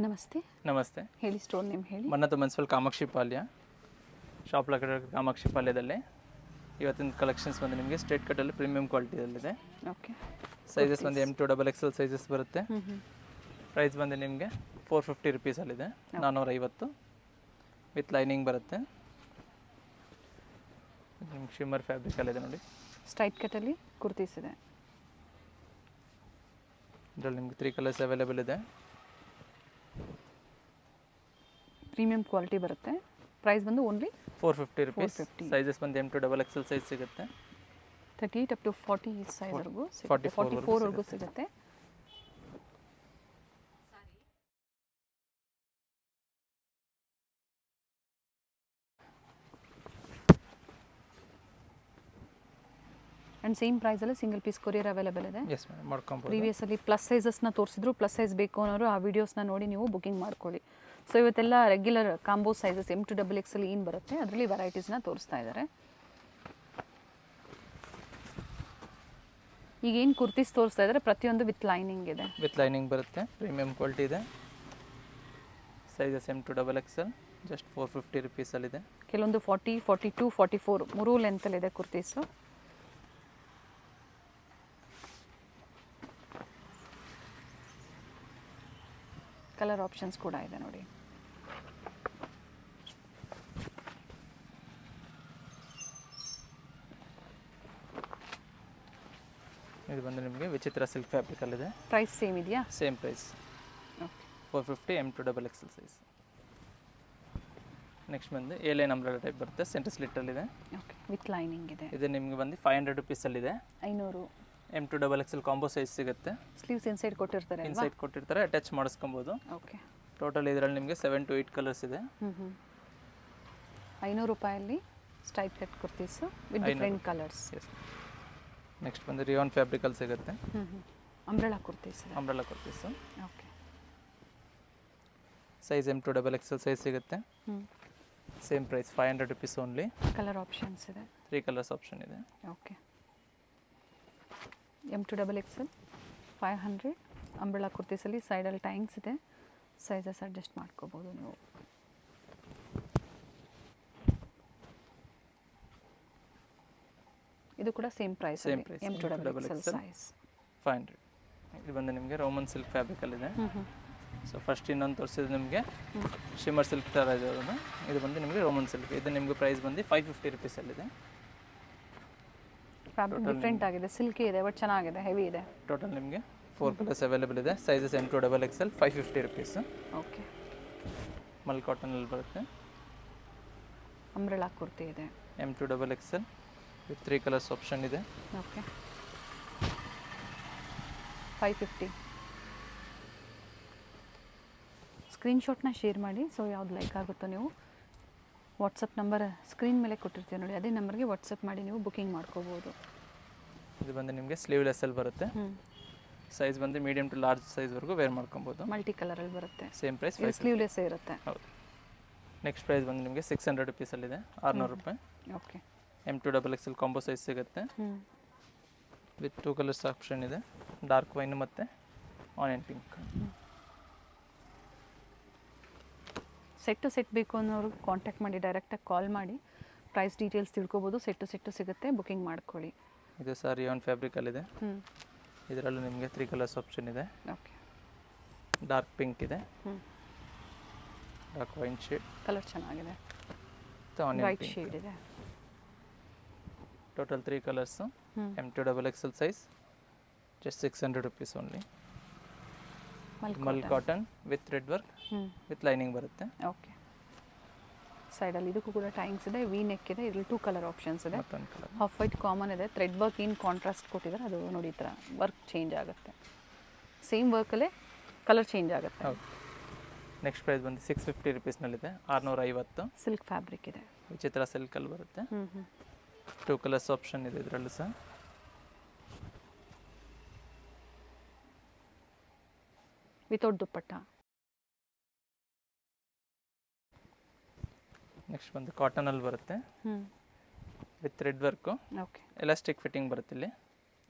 ನಮಸ್ತೆ. ನಮಸ್ತೆ. ಹೇಳಿ, ಸ್ಟೋರ್ ನೇಮ್ ಹೇಳಿ. ಮನ್ನತ್ತು ಮುನ್ಸಿಪಲ್ ಕಾಮಾಕ್ಷಿ ಪಾಳ್ಯ, ಶಾಪ್ ಲೊಕೇಟೆಡ್ ಕಾಮಾಕ್ಷಿ ಪಾಳ್ಯದಲ್ಲಿ. ಇವತ್ತಿನ ಕಲೆಕ್ಷನ್ಸ್ ಬಂದು ನಿಮಗೆ ಸ್ಟ್ರೇಟ್ ಕಟ್ಟಲ್ಲಿ ಪ್ರೀಮಿಯಂ ಕ್ವಾಲಿಟಿಯಲ್ಲಿದೆ. ಓಕೆ. ಸೈಜಸ್ ಬಂದು M2 XXL ಸೈಜಸ್ ಬರುತ್ತೆ. ಪ್ರೈಸ್ ಬಂದು ನಿಮಗೆ 450 ರುಪೀಸಲ್ಲಿದೆ, 450 ವಿತ್ ಲೈನಿಂಗ್ ಬರುತ್ತೆ. ನಿಮ್ಗೆ ಶಿಮ್ಮರ್ ಫ್ಯಾಬ್ರಿಕಲ್ಲಿದೆ ನೋಡಿ. ಸ್ಟ್ರೈಟ್ ಕಟ್ಟಲ್ಲಿ ಕುರ್ತೀಸ್ ಇದೆ. ಇದರಲ್ಲಿ ನಿಮಗೆ 3 ಕಲರ್ಸ್ ಅವೈಲೇಬಲ್ ಇದೆ. ಪ್ರೀಮಿಯಂ ಕ್ವಾಲಿಟಿ ಬರುತ್ತೆ. ಪ್ರೈಸ್ ಬಂದು ಓನ್ಲಿ 450 ರುಪೀಸ್. ಸೈಜಸ್ ಬಂದು M2 XXL ಸೈಜ್ ಸಿಗುತ್ತೆ. 38 ಅಪ್ ಟು 40 ಸೈಜ್ವರೆಗೂ 44 44ವರೆಗೂ ಸಿಗುತ್ತೆ. ಆ್ಯಂಡ್ ಸೇಮ್ ಪ್ರೈಸಲ್ಲಿ ಸಿಂಗಲ್ ಪೀಸ್ ಕೊರಿಯರ್ ಅವೈಲೇಬಲ್ ಇದೆ. ಎಸ್ ಮೇಡಮ್, ಮಾಡ್ಕೊಬೋದು. ಪ್ರೀವಿಯಸಲ್ಲಿ ಪ್ಲಸ್ ಸೈಜಸ್ನ ತೋರಿಸಿದ್ರು. ಪ್ಲಸ್ ಸೈಜ್ ಬೇಕು ಅನ್ನೋರು ಆ ವೀಡಿಯೋಸ್ನ ನೋಡಿ ನೀವು ಬುಕಿಂಗ್ ಮಾಡ್ಕೊಳ್ಳಿ. ಸೊ ಇವತ್ತೆಲ್ಲ regular combo sizes M2 XXL ಏನು ಬರುತ್ತೆ ಅದರಲ್ಲಿ ವೆರೈಟೀಸ್ನ ತೋರಿಸ್ತಾ ಇದ್ದಾರೆ. ಈಗ ಏನು ಕುರ್ತೀಸ್ ತೋರಿಸ್ತಾ ಇದ್ದಾರೆ ಪ್ರತಿಯೊಂದು ವಿತ್ ಲೈನಿಂಗ್ ಇದೆ. ವಿತ್ ಲೈನಿಂಗ್ ಬರುತ್ತೆ, ಪ್ರೀಮಿಯಂ ಕ್ವಾಲಿಟಿ ಇದೆ. Sizes M2 XXL just 450 ರುಪೀಸಲ್ಲಿದೆ. ಕೆಲವೊಂದು 40, 42, 44 ಮೂರೂ ಲೆಂತಲ್ಲಿದೆ ಕುರ್ತೀಸು. ಕಲರ್ ಆಪ್ಷನ್ಸ್ ಕೂಡ ಇದೆ ನೋಡಿ. ಇದು ಬಂದು ನಿಮಗೆ ವಿಚಿತ್ರ ಸಿಲ್ಕ್ ಫ್ಯಾಬ್ರಿಕಲ್ಲಿದೆ. ಪ್ರೈಸ್ ಸೇಮ್ ಇದೆಯಾ? Same price, okay. 450 M2 XXL size. Next ಬಂದು A-ಲೈನ್ ಅಂಬ್ರೆಲಾ ಟೈಪ್ ಬರುತ್ತೆ, ಸೆಂಟರ್ ಸ್ಲಿಟ್ಟಲ್ಲಿದೆ. ಓಕೆ, ವಿತ್ ಲೈನಿಂಗ್ ಇದೆ. ಇದು ನಿಮಗೆ ಬಂದು 500 ರುಪೀಸಲ್ಲಿದೆ. 500. M2 XXL ಕಾಂಬೋ ಸೈಜ್ ಸಿಗುತ್ತೆ. ಸ್ಲೀವ್ಸ್ ಇನ್ಸೈಡ್ ಕೊಟ್ಟಿರ್ತಾರೆ ಅಲ್ವಾ? ಇನ್ಸೈಡ್ ಕೊಟ್ಟಿರ್ತಾರೆ, ಅಟ್ಯಾಚ್ ಮಾಡಿಸ್ಕೊಬೋದು. ಓಕೆ. ಟೋಟಲ್ ಇದರಲ್ಲಿ ನಿಮಗೆ 7 to 8 ಕಲರ್ಸ್ ಇದೆ. 500 ರೂಪಾಯಲ್ಲಿ straight cut kurtis with different colours. Next ಬಂದು ರಿಯಾನ್ ಫ್ಯಾಬ್ರಿಕಲ್ಲಿ ಸಿಗುತ್ತೆ. ಅಂಬ್ರೆಲಾ ಕುರ್ತೀಸ್ ಇದೆ. Umbrella kurtis. Okay. Size M2 XXL size ಸಿಗುತ್ತೆ. Same price 500 rupees only. Colour options ಇದೆ. 3 ಕಲರ್ಸ್ ಆಪ್ಷನ್ ಇದೆ. ಓಕೆ. M2 XXL 500 ಅಂಬ್ರೆಲಾ ಕುರ್ತೀಸಲ್ಲಿ ಸೈಡಲ್ಲಿ ಟ್ಯಾಂಕ್ಸ್ ಇದೆ. ಸೈಜಸ್ ಅಡ್ಜಸ್ಟ್ ಮಾಡ್ಕೋಬೋದು ನೀವು. ಇದು ಕೂಡ same price. M2 XXL size 500. ಇದು ಬಂದು ನಿಮಗೆ ರೋಮನ್ ಸಿಲ್ಕ್ ಫ್ಯಾಬ್ರಿಕಲ್ಲಿದೆ. ಸೊ ಫಸ್ಟ್ ಇನ್ನೊಂದು ತೋರಿಸಿದ್ರೆ ನಿಮಗೆ ಶಿಮ್ಮರ್ ಸಿಲ್ಕ್ ಥರ ಇದೆ. ಇದು ಬಂದು ನಿಮಗೆ ರೋಮನ್ ಸಿಲ್ಕ್. ಇದು ನಿಮಗೆ ಪ್ರೈಸ್ ಬಂದು 550 ರುಪೀಸಲ್ಲಿದೆ. ಫ್ಯಾಬ್ರಿಕ್ ಡಿಫ್ರೆಂಟ್ ಆಗಿದೆ, ಸಿಲ್ಕಿ ಇದೆ, ಬಟ್ ಚೆನ್ನಾಗಿದೆ, ಹೆವಿ ಇದೆ. ಟೋಟಲ್ ನಿಮಗೆ 4 ಕಲರ್ಸ್ ಅವೈಲೇಬಲ್ ಇದೆ. Sizes M2 XXL 550 rupees. Okay. Mul ಕಾಟನಲ್ಲಿ ಬರುತ್ತೆ. ಅಂಬ್ರೆಲಾ ಕುರ್ತಿ ಇದೆ. M2 XXL with 3 colours option ಇದೆ. ಓಕೆ. 550. ಸ್ಕ್ರೀನ್ಶಾಟ್ನ ಶೇರ್ ಮಾಡಿ. ಸೊ ಯಾವ್ದು ಲೈಕ್ ಆಗುತ್ತೋ ನೀವು ವಾಟ್ಸಪ್ ನಂಬರ್ ಸ್ಕ್ರೀನ್ ಮೇಲೆ ಕೊಟ್ಟಿರ್ತೀವಿ ನೋಡಿ, ಅದೇ ನಂಬರ್ಗೆ ವಾಟ್ಸಪ್ ಮಾಡಿ ನೀವು ಬುಕಿಂಗ್ ಮಾಡ್ಕೋಬೋದು. ಇದು ಬಂದು ನಿಮಗೆ ಸ್ಲೀವ್ಲೆಸ್ಸಲ್ಲಿ ಬರುತ್ತೆ. ಸೈಜ್ ಬಂದು ಮೀಡಿಯಮ್ ಟು ಲಾರ್ಜ್ ಸೈಜ್ವರೆಗೂ ವೇರ್ ಮಾಡ್ಕೊಬೋದು. ಮಲ್ಟಿ ಕಲರಲ್ಲಿ ಬರುತ್ತೆ. ಸೇಮ್ ಪ್ರೈಸ್, ಸ್ಲೀವ್ಲೆಸ್ ಇರುತ್ತೆ. ಹೌದು. ನೆಕ್ಸ್ಟ್ ಪ್ರೈಸ್ ಬಂದು ನಿಮಗೆ 600 ರುಪೀಸಲ್ಲಿದೆ, 600 ರೂಪಾಯಿ. Okay. M2 XXL combo size ಸಿಗುತ್ತೆ. ವಿತ್ 2 ಕಲರ್ಸ್ ಆಪ್ಷನ್ ಇದೆ, ಡಾರ್ಕ್ ವೈನ್ ಮತ್ತು onion pink. Set to set ಬೇಕು ಅನ್ನೋರು ಕಾಂಟ್ಯಾಕ್ಟ್ ಮಾಡಿ, ಡೈರೆಕ್ಟಾಗಿ ಕಾಲ್ ಮಾಡಿ ಪ್ರೈಸ್ ಡೀಟೇಲ್ಸ್ ತಿಳ್ಕೊಬೋದು. ಸೆಟ್ ಟು ಸಿಗುತ್ತೆ, ಬುಕಿಂಗ್ ಮಾಡ್ಕೊಳ್ಳಿ. ಇದು ಸರ್ ರಿಯಾನ್ ಫ್ಯಾಬ್ರಿಕಲ್ಲಿದೆ. ಇದರಲ್ಲೂ ನಿಮಗೆ 3 ಕಲರ್ಸ್ ಆಪ್ಷನ್ ಇದೆ. ಓಕೆ. ಡಾರ್ಕ್ ಪಿಂಕ್ ಇದೆ, ಡಾರ್ಕ್ ವೈನ್ ಶೇಡ್ ಕಲರ್ ಚೆನ್ನಾಗಿದೆ, ವೈಟ್ ಶೇಡ್ ಇದೆ. Total 3 colours. M2 XXL size just 600 rupees only. Mal cotton with red work with lining ಬರುತ್ತೆ. ಓಕೆ. ಸೈಡಲ್ಲಿ ಇದಕ್ಕೂ ಕೂಡ ಟ್ಯಾಂಕ್ಸ್ ಇದೆ, ವಿ ನೆಕ್ ಇದೆ. ಇದರಲ್ಲಿ 2 ಕಲರ್ ಆಪ್ಷನ್ಸ್ ಇದೆ. ಹಾಫ್ ವೈಟ್ ಕಾಮನ್ ಇದೆ, ಥ್ರೆಡ್ ವರ್ಕ್ ಏನು ಕಾಂಟ್ರಾಸ್ಟ್ ಕೊಟ್ಟಿದ್ದಾರೆ ಅದು ನೋಡಿ, ಈ ಥರ ವರ್ಕ್ ಚೇಂಜ್ ಆಗುತ್ತೆ. ಸೇಮ್ ವರ್ಕಲ್ಲೇ ಕಲರ್ ಚೇಂಜ್ ಆಗುತ್ತೆ. ಹೌದು. ನೆಕ್ಸ್ಟ್ ಪ್ರೈಸ್ ಬಂದು 650 ರುಪೀಸ್ನಲ್ಲಿದೆ, 650. ಸಿಲ್ಕ್ ಫ್ಯಾಬ್ರಿಕ್ ಇದೆ, ವಿಚಿತ್ರ ಸಿಲ್ಕಲ್ಲಿ ಬರುತ್ತೆ. 2 ಕಲರ್ಸ್ ಆಪ್ಷನ್ ಇದೆ ಇದರಲ್ಲೂ ಸಹ. ವಿತೌಟ್ ದುಪ್ಪಟ್ಟ. ನೆಕ್ಸ್ಟ್ ಬಂದು ಕಾಟನಲ್ಲಿ ಬರುತ್ತೆ with red work. Okay. Elastic fitting ಬರುತ್ತೆ ಇಲ್ಲಿ.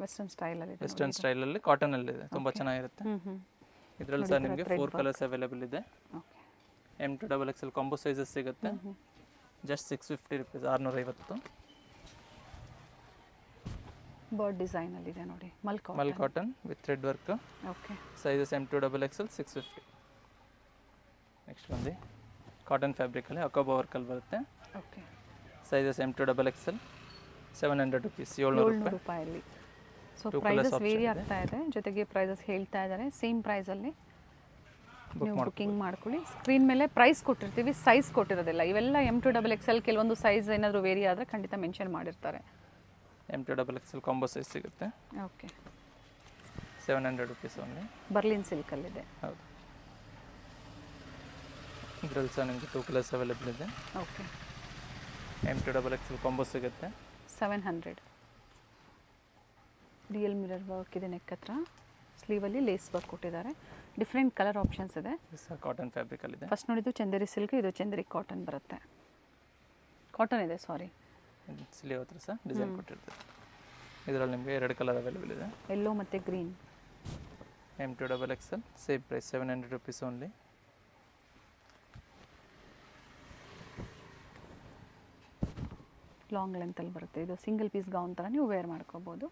ವೆಸ್ಟರ್ನ್ ಸ್ಟೈಲಲ್ಲಿ. ವೆಸ್ಟರ್ನ್ ಸ್ಟೈಲಲ್ಲಿ ಕಾಟನಲ್ಲಿದೆ, ತುಂಬ ಚೆನ್ನಾಗಿರುತ್ತೆ. ಇದರಲ್ಲಿ ಸರ್ ನಿಮಗೆ 4 ಕಲರ್ಸ್ ಅವೈಲೇಬಲ್ ಇದೆ. Okay. M2 XXL combo sizes ಸಿಗುತ್ತೆ. Just 650 rupees, 650. ಬರ್ಡ್ ಡಿಸೈನಲ್ಲಿದೆ ನೋಡಿ, mul mul cotton with thread work. Okay. Sizes M2 XXL 650. Next ಬಂದು ಕಾಟನ್ ಫ್ಯಾಬ್ರಿಕಲ್ಲಿ ಅಕೋಬಾ ವರ್ಕಲ್ಲಿ ಬರುತ್ತೆ. Okay. Sizes M2 XXL 700 rupees, 700 ರೂಪಾಯಲ್ಲಿ. ಸೊ ಪ್ರೈಸಸ್ ವೇರಿ ಆಗ್ತಾ ಇದೆ, ಜೊತೆಗೆ ಪ್ರೈಸಸ್ ಹೇಳ್ತಾ ಇದ್ದಾರೆ. ಸೇಮ್ ಪ್ರೈಸಲ್ಲಿ ನೀವು ಬುಕ್ಕಿಂಗ್ ಮಾಡ್ಕೊಳ್ಳಿ. ಸ್ಕ್ರೀನ್ ಮೇಲೆ ಪ್ರೈಸ್ ಕೊಟ್ಟಿರ್ತೀವಿ, ಸೈಜ್ ಕೊಟ್ಟಿರೋದಿಲ್ಲ. ಇವೆಲ್ಲ M2 XXL. ಕೆಲವೊಂದು ಸೈಜ್ ಏನಾದರೂ ವೇರಿ ಆದರೆ ಖಂಡಿತ ಮೆನ್ಷನ್ ಮಾಡಿರ್ತಾರೆ. M2 XXL ಕಾಂಬೋ ಸೈಜ್ ಸಿಗುತ್ತೆ. ಓಕೆ. 700 rupees only. ಬರ್ಲಿನ್ ಸಿಲ್ಕಲ್ಲಿದೆ. ಹೌದು. ಇದರಲ್ಲಿ ಸಹ ನಿಮಗೆ 2 ಕಲರ್ಸ್ ಅವೈಲೇಬಲ್ ಇದೆ. ಓಕೆ. M2 XXL ಕಾಂಬೋ ಸಿಗುತ್ತೆ. 700. ರಿಯಲ್ ಮಿರರ್ ವರ್ಕ್ ಇದೆ ನೆಕ್ ಹತ್ರ. ಸ್ಲೀವಲ್ಲಿ ಲೇಸ್ ವರ್ಕ್ ಕೊಟ್ಟಿದ್ದಾರೆ. ಡಿಫ್ರೆಂಟ್ ಕಲರ್ ಆಪ್ಷನ್ಸ್ ಇದೆ. ಕಾಟನ್ ಫ್ಯಾಬ್ರಿಕಲ್ಲಿದೆ. ಫಸ್ಟ್ ನೋಡಿದ್ದು ಚಂದೇರಿ ಸಿಲ್ಕ್, ಇದು ಚಂದೇರಿ ಕಾಟನ್ ಬರುತ್ತೆ. ಕಾಟನ್ ಇದೆ, ಸಾರಿ. ಸ್ಲೀವ್ ಹತ್ರ ಸಹ ಡಿಸೈನ್ ಕೊಟ್ಟಿರ್ತಾರೆ. ಇದರಲ್ಲಿ ನಿಮಗೆ 2 ಕಲರ್ ಅವೈಲೇಬಲ್ ಇದೆ, ಯೆಲ್ಲೋ ಮತ್ತು green. M2 XXL same price 700 rupees only. Long ಲೆಂತಲ್ಲಿ ಬರುತ್ತೆ. ಇದು ಸಿಂಗಲ್ ಪೀಸ್ ಗೌನ್ ಥರ ನೀವು ವೇರ್ ಮಾಡ್ಕೋಬೋದು.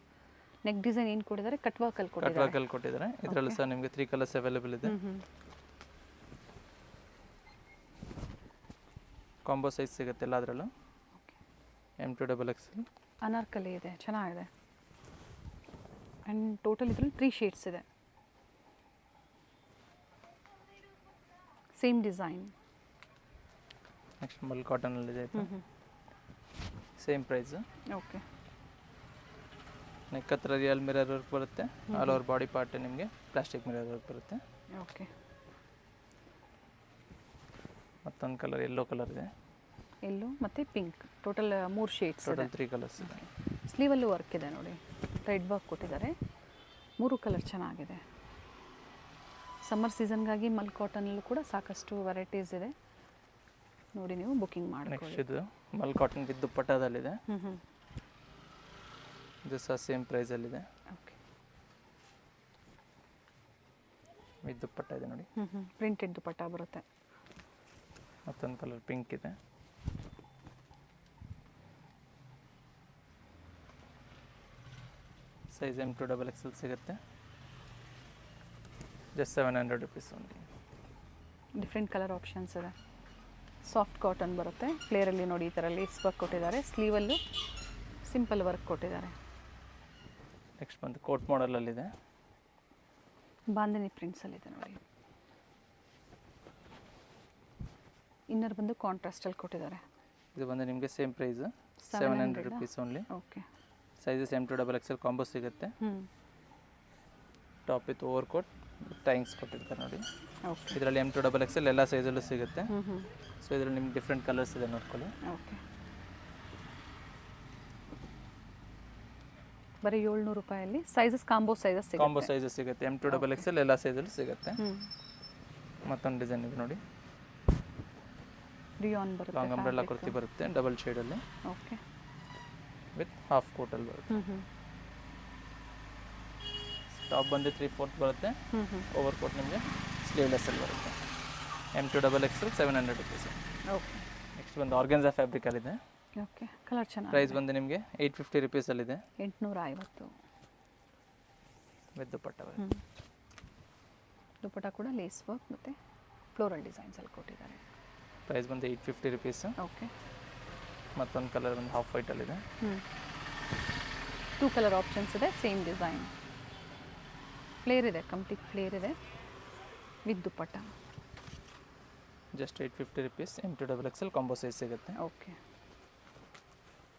ನೆಕ್ ಡಿಸೈನ್ ಏನು ಕೊಟ್ಟಿದ್ದಾರೆ, ಕಟ್ ವರ್ಕಲ್ಲಿ ಕೊಟ್ಟಿದ್ದಾರೆ. ಇದರಲ್ಲಿ ಸಹ ನಿಮಗೆ 3 ಕಲರ್ಸ್ ಅವೈಲೇಬಲ್ ಇದೆ. ಕಾಂಬೋ ಸೈಜ್ ಸಿಗುತ್ತೆ ಎಲ್ಲದರಲ್ಲೂ. M2 XXL ಅನಾರ್ಕಲಿ ಇದೆ, ಚೆನ್ನಾಗಿದೆ. ಆ್ಯಂಡ್ ಟೋಟಲ್ ಇದರಲ್ಲಿ 3 ಶೇಡ್ಸ್ ಇದೆ. Same design. ನೆಕ್ಸ್ಟ್ ಮಲ್ ಕಾಟನಲ್ಲಿದೆ. Same price. ಓಕೆ. ನೆಕ್ ಹತ್ರ ರಿಯಲ್ ಮಿರರ್ ವರ್ಕ್ ಬರುತ್ತೆ. ಆಲ್ ಓವರ್ ಬಾಡಿ ಪಾರ್ಟ್ ನಿಮಗೆ ಪ್ಲಾಸ್ಟಿಕ್ ಮಿರರ್ ವರ್ಕ್ ಬರುತ್ತೆ. ಓಕೆ. ಮತ್ತೊಂದು ಕಲರ್ ಯೆಲ್ಲೋ ಕಲರ್ ಇದೆ. ಯೆಲ್ಲೋ ಮತ್ತು ಪಿಂಕ್, ಟೋಟಲ್ 3 ಶೇಡ್ಸ್ ಇದೆ. ಟೋಟಲ್ 3 ಕಲರ್ಸ್ ಇದೆ. ಸ್ಲೀವಲ್ಲೂ ವರ್ಕ್ ಇದೆ ನೋಡಿ, ಥ್ರೆಡ್ ವರ್ಕ್ ಕೊಟ್ಟಿದ್ದಾರೆ. 3 ಕಲರ್ ಚೆನ್ನಾಗಿದೆ. ಸಮ್ಮರ್ ಸೀಸನ್ಗಾಗಿ ಮಲ್ ಕಾಟನಲ್ಲೂ ಕೂಡ ಸಾಕಷ್ಟು ವೆರೈಟೀಸ್ ಇದೆ ನೋಡಿ, ನೀವು ಬುಕ್ಕಿಂಗ್ ಮಾಡ್ಕೊಳ್ಳಿ. ನೆಕ್ಸ್ಟ್ ಇದು ಮಲ್ ಕಾಟನ್ ವಿತ್ ದುಪ್ಪಟ್ಟದಲ್ಲಿದೆ. ಇದು ಸಹ ಸೇಮ್ ಪ್ರೈಸಲ್ಲಿದೆ. ಓಕೆ. ವಿತ್ ದುಪ್ಪಟ್ಟ ಇದೆ ನೋಡಿ. ಪ್ರಿಂಟೆಡ್ ದುಪ್ಪಟ್ಟ ಬರುತ್ತೆ. ಮತ್ತೊಂದು ಕಲರ್ ಪಿಂಕ್ ಇದೆ. ಸೈಜ್ M2 XXL ಸಿಗುತ್ತೆ. Just 700 rupees only. Different colour options ಇದೆ. ಸಾಫ್ಟ್ ಕಾಟನ್ ಬರುತ್ತೆ. ಫ್ಲೇರಲ್ಲಿ ನೋಡಿ ಈ ಥರ ಲೇಸ್ ವರ್ಕ್ ಕೊಟ್ಟಿದ್ದಾರೆ. ಸ್ಲೀವಲ್ಲೂ ಸಿಂಪಲ್ ವರ್ಕ್ ಕೊಟ್ಟಿದ್ದಾರೆ. ನೆಕ್ಸ್ಟ್ ಬಂದು ಕೋಟ್ ಮಾಡಲಲ್ಲಿದೆ. ಬಾಂಧನಿ ಪ್ರಿಂಟ್ಸಲ್ಲಿದೆ ನೋಡಿ. ಇನ್ನರ್ ಬಂದು ಕಾಂಟ್ರಾಸ್ಟಲ್ಲಿ ಕೊಟ್ಟಿದ್ದಾರೆ. ಇದು ಬಂದು ನಿಮಗೆ same price 700 rupees only. Okay. Sizes M2 XXL combo ಸಿಗುತ್ತೆ. ಟಾಪ್ ವಿತ್ ಓವರ್ ಕೋಟ್ ಟೈಂಗ್ಸ್ ಕೊಟ್ಟಿರ್ತಾರೆ ನೋಡಿ. ಓಕೆ. ಇದರಲ್ಲಿ M2 XXL ಎಲ್ಲ ಸೈಜಲ್ಲೂ ಸಿಗುತ್ತೆ. ಸೊ ಇದರಲ್ಲಿ ನಿಮ್ಗೆ ಡಿಫ್ರೆಂಟ್ ಕಲರ್ಸ್ ಇದೆ, ನೋಡ್ಕೊಳ್ಳಿ. ಓಕೆ. ಬರೀ 700 ರೂಪಾಯಲ್ಲಿ ಸೈಜಸ್ ಕಾಂಬೋ ಸೈಜಸ್ ಸಿಗುತ್ತೆ. ಕಾಂಬೋ ಸೈಜಸ್ ಸಿಗುತ್ತೆ. M2 XXL ಎಲ್ಲ ಸೈಜಲ್ಲೂ ಸಿಗುತ್ತೆ. ಮತ್ತೊಂದು ಡಿಸೈನ್ ಇದೆ ನೋಡಿ. ರಿಯಾನ್ ಬರುತ್ತೆ. ಲಾಂಗ್ ಅಂಬ್ರೆಲ್ಲಾ ಕುರ್ತಿ ಬರುತ್ತೆ, ಡಬಲ್ ಶೇಡಲ್ಲಿ. ಓಕೆ. ವಿತ್ ಹಾಫ್ ಕೋಟಲ್ಲಿ ಬರುತ್ತೆ. ಟಾಪ್ ಬಂದು 3/4 ಬರುತ್ತೆ. ಓವರ್ ಕೋಟ್ ನಿಮಗೆ ಸ್ಲೀವ್ಲೆಸ್ಸಲ್ಲಿ ಬರುತ್ತೆ. M2 XXL 700 rupees. Okay. Next ಬಂದು ಆರ್ಗೆನ್ಸಾ ಫ್ಯಾಬ್ರಿಕಲ್ಲಿದೆ. ಓಕೆ. ಕಲರ್ ಚೆನ್ನಾಗಿ. ಪ್ರೈಸ್ ಬಂದು ನಿಮಗೆ 850 ರುಪೀಸಲ್ಲಿದೆ. 850 ವಿತ್ ದುಪ್ಪಟ್ಟ ಬರುತ್ತೆ. ದುಪ್ಪಟ್ಟ ಕೂಡ ಲೇಸ್ ವರ್ಕ್ ಮತ್ತು ಫ್ಲೋರಲ್ ಡಿಸೈನ್ಸಲ್ಲಿ ಕೊಟ್ಟಿದ್ದಾರೆ. ಪ್ರೈಸ್ ಬಂದು 850 ರುಪೀಸ್. ಓಕೆ. ಮತ್ತೊಂದು ಕಲರ್ ಬಂದು ಹಾಫ್ ವೈಟಲ್ಲಿದೆ. 2 ಕಲರ್ ಆಪ್ಷನ್ಸ್ ಇದೆ, ಸೇಮ್ ಡಿಸೈನ್. ಫ್ಲೇರ್ ಇದೆ, ಕಂಪ್ಲೀಟ್ ಫ್ಲೇರ್ ಇದೆ with dupatta. Just 850 rupees. M2 XXL combo size ಸಿಗುತ್ತೆ. ಓಕೆ.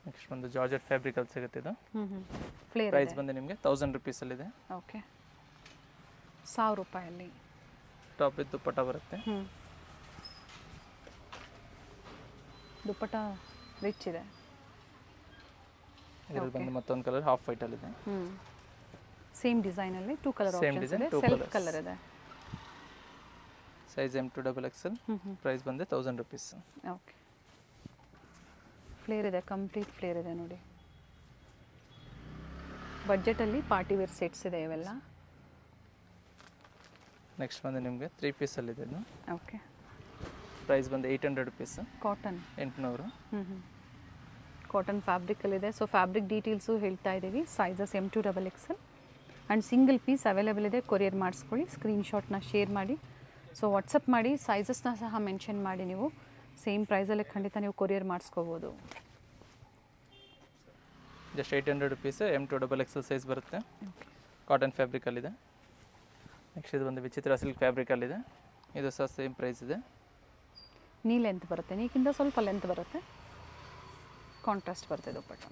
ನೆಕ್ಸ್ಟ್ ಬಂದು ಜಾರ್ಜೆಟ್ ಫ್ಯಾಬ್ರಿಕಲ್ಲಿ ಸಿಗುತ್ತೆ ಇದು. ಫ್ಲೇರ್ ಪ್ರೈಸ್ ಬಂದು ನಿಮಗೆ 1000 ರುಪೀಸಲ್ಲಿದೆ. ಓಕೆ. 1000 ರೂಪಾಯಲ್ಲಿ ಟಾಪ್ ವಿತ್ ದುಪ್ಪಟ್ಟ ಬರುತ್ತೆ. ದುಪ್ಪಟ್ಟ ರಿಚ್ ಇದೆ. ಇದರಲ್ಲಿ ಬಂದು ಮತ್ತೊಂದು ಕಲರ್ ಹಾಫ್ ವೈಟಲ್ಲಿದೆ. ಸೇಮ್ ಡಿಸೈನಲ್ಲಿ 2 ಕಲರ್ Same ಆಪ್ಷನ್ಸ್ design, ಇದೆ. 2 ಸೆಲ್ಫ್ colours. ಕಲರ್ ಇದೆ. Size M2 XXL. ಪ್ರೈಸ್ ಬಂದು 1000 ರುಪೀಸ್. ಓಕೆ. ಫ್ಲೇರ್ ಇದೆ, ಕಂಪ್ಲೀಟ್ ಫ್ಲೇರ್ ಇದೆ ನೋಡಿ. ಬಡ್ಜೆಟಲ್ಲಿ ಪಾರ್ಟಿ ವೇರ್ ಸೆಟ್ಸ್ ಇದೆ ಇವೆಲ್ಲ. ನೆಕ್ಸ್ಟ್ ಬಂದು ನಿಮಗೆ 3 ಪೀಸಲ್ಲಿದೆ ಇದು. ಓಕೆ. ಪ್ರೈಸ್ ಬಂದು 800 ರುಪೀಸ್. ಕಾಟನ್ 800. ಕಾಟನ್ ಫ್ಯಾಬ್ರಿಕಲ್ಲಿದೆ. ಸೊ ಫ್ಯಾಬ್ರಿಕ್ ಡೀಟೇಲ್ಸು ಹೇಳ್ತಾ ಇದ್ದೀವಿ. Sizes M2 XXL and single piece available ಇದೆ. ಕೊರಿಯರ್ ಮಾಡಿಸ್ಕೊಳ್ಳಿ. ಸ್ಕ್ರೀನ್ಶಾಟ್ನ ಶೇರ್ ಮಾಡಿ. ಸೊ ವಾಟ್ಸಪ್ ಮಾಡಿ, ಸೈಜಸ್ನ ಸಹ ಮೆನ್ಷನ್ ಮಾಡಿ. ನೀವು ಸೇಮ್ ಪ್ರೈಸಲ್ಲೇ ಖಂಡಿತ ನೀವು ಕೊರಿಯರ್ ಮಾಡಿಸ್ಕೋಬೋದು. Just 800 rupees. M2 XXL size ಬರುತ್ತೆ. ಓಕೆ. ಕಾಟನ್ ಫ್ಯಾಬ್ರಿಕಲ್ಲಿದೆ. ನೆಕ್ಸ್ಟ್ ಇದು ಬಂದು ವಿಚಿತ್ರ ಸಿಲ್ಕ್ ಫ್ಯಾಬ್ರಿಕಲ್ಲಿದೆ. ಇದು ಸಹ ಸೇಮ್ ಪ್ರೈಸ್ ಇದೆ. ನೀ ಲೆಂತ್ ಬರುತ್ತೆ, ನೀಕ್ಕಿಂತ ಸ್ವಲ್ಪ ಲೆಂತ್ ಬರುತ್ತೆ. ಕಾಂಟ್ರಾಸ್ಟ್ ಬರುತ್ತೆ ದುಪ್ಪಟ್ಟ.